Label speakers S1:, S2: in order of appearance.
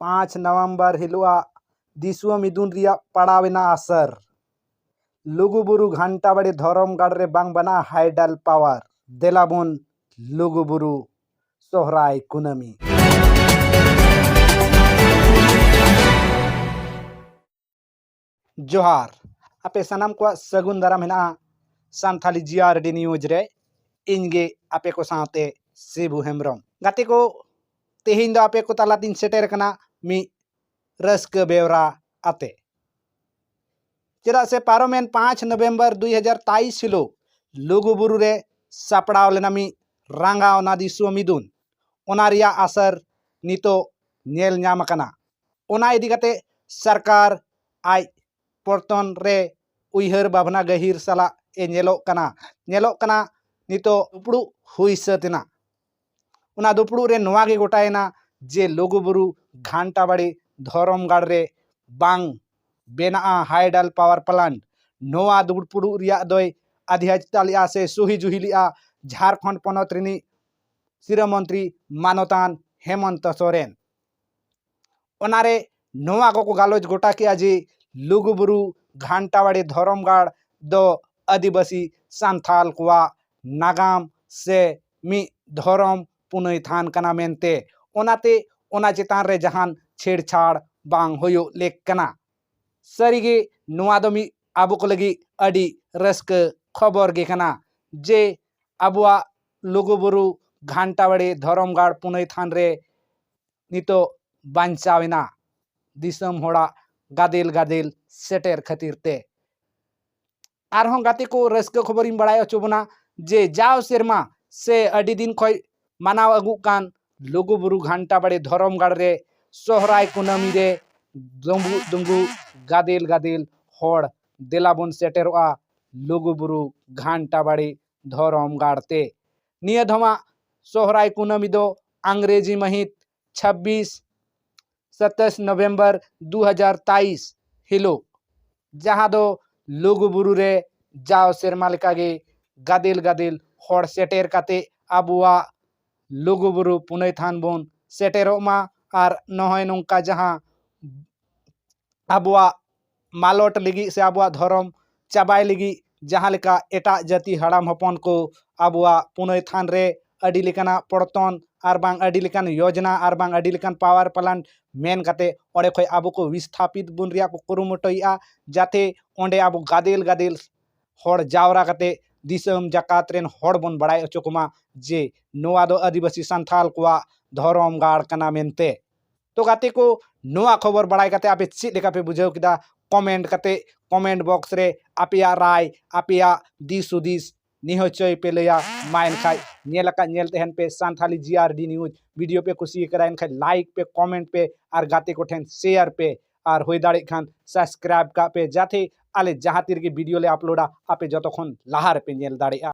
S1: 5 नवंबर हिलुआ दिसुआ मिदुन रिया पड़ावेना असर लुगुबुरु घंटाबाड़ी धरमगढ़ रे बांग बना हाइडल पावर देलाबुन लुगुबुरु सोहराय कुनामी। जोहार आपे सनम को सगुन दाराम हेना सानथाली जीआरडी न्यूज रे इनगे आपे को साथे शिबू हेम्ब्रम गाते को तेहिन दो आपे को तालातिन सेटेर कना मी रस्क बेवरा आते चेदा से पारोमेन 5 नवंबर 2023 हिलो लुगुबुरु रे सापड़ाव लेना मी रांगाव ना दिसुआ मिदुन ओना रिया असर नितो नेल ᱧᱟᱢ कना ओना इदी गाते सरकार आई पर्तन रे उइहर बाबना गहिर साला ए नेलो कना नितो दुपड़ू हुई सतेना उना दुपड़ू रे नोवा गे गोटायना जे लुगुबुरु घंटाबाड़ी धरमगढ़ रे बांग बेना हाइडल पावर प्लांट नोवा दुपड़ू रिया दोय अधिहजतालिया से सुही जुहिलिया झारखंड पनत रिनी शिरमंत्री मानतान हेमंत सोरेन ओनारे नोवा को गालोज गोटा किया जे लुगुबुरु घंटाबाड़ी धरमगढ़ दो आदिवासी सांथाल कुआ नागाम से मी धरम पुनई थान कना मेनते ओनाते ओना चेतान रे जहान छेड़छाड़ बांग होयो लेक कना सरीगे नोवा दो मी आबो को लगी अडी रस्क खबर गे कना जे आबुआ लुगुबुरु घंटाबाड़ी धरमगढ़ पुनई थान रे नितो बांचावेना दिसम होड़ा गादेल गादेल सेटेर खातिर ते आरहों गाते को रस्क खबर बड़ाय अचोबना जे जाव सेरमा से अडी दिन खय मानाव अगु कान लुगुबुरु घंटाबाड़ी धरमगढ़ रे सोहराय कुनामी रे दुंगु दुंगु गादेल गादेल होड़ देलाबुन सेटेरआ लुगुबुरु घंटाबाड़ी धरमगढ़ ते निया धमा सोहराय कुनामी दो अंग्रेजी महित 27 नवंबर 2023 हिलो जहाँ दो लुगुबुरु रे जाव सेरमा लेकागे गादेल गादेल होड़ सेटेर काते आबुआ लुगुबुरु पुनई थान बोन सेटेरोमा आर नहय नोंका जहाँ आबुआ मालोट लगी से आबुआ धरम चाबाय लगी जहाँ लेका एटा जाति हड़ाम हपन को आबुआ पुनई थान रे अडी लेकाना पड़तन आर बांग अडी लेकान योजना आर बांग अडी लेकान पावर प्लांट मेन काते ओडे खय आबो को विस्थापित बुन रिया को कुरुमुटोइया जाते ओंडे आबो गादेल गादेल होड़ जावरा काते दिसम जाकात रेन होड़ बन बड़ाय अचोकमा जे नोआ दो आदिवासी संथाल कुआ धरमगढ़ कना मेनते तो गाते को नोआ खबर बड़ाय काते आपे चेक लेका पे बुझाव किदा कमेंट काते कमेंट बॉक्स रे आपेया राय आपेया दिस उदिस निहोचय पे लया माइन खाय नेलका नेल तेहन पे सानथाली जीआरडी न्यूज वीडियो पे खुशी कराइन खाय लाइक पे कमेंट पे आर गाते को ठेन शेयर पे आर होय दाड़े खान सब्सक्राइब का पे जाते आले जहाँ तीर के वीडियो ले अपलोडा आपे जतखन लाहार पे नेल दाड़ेया।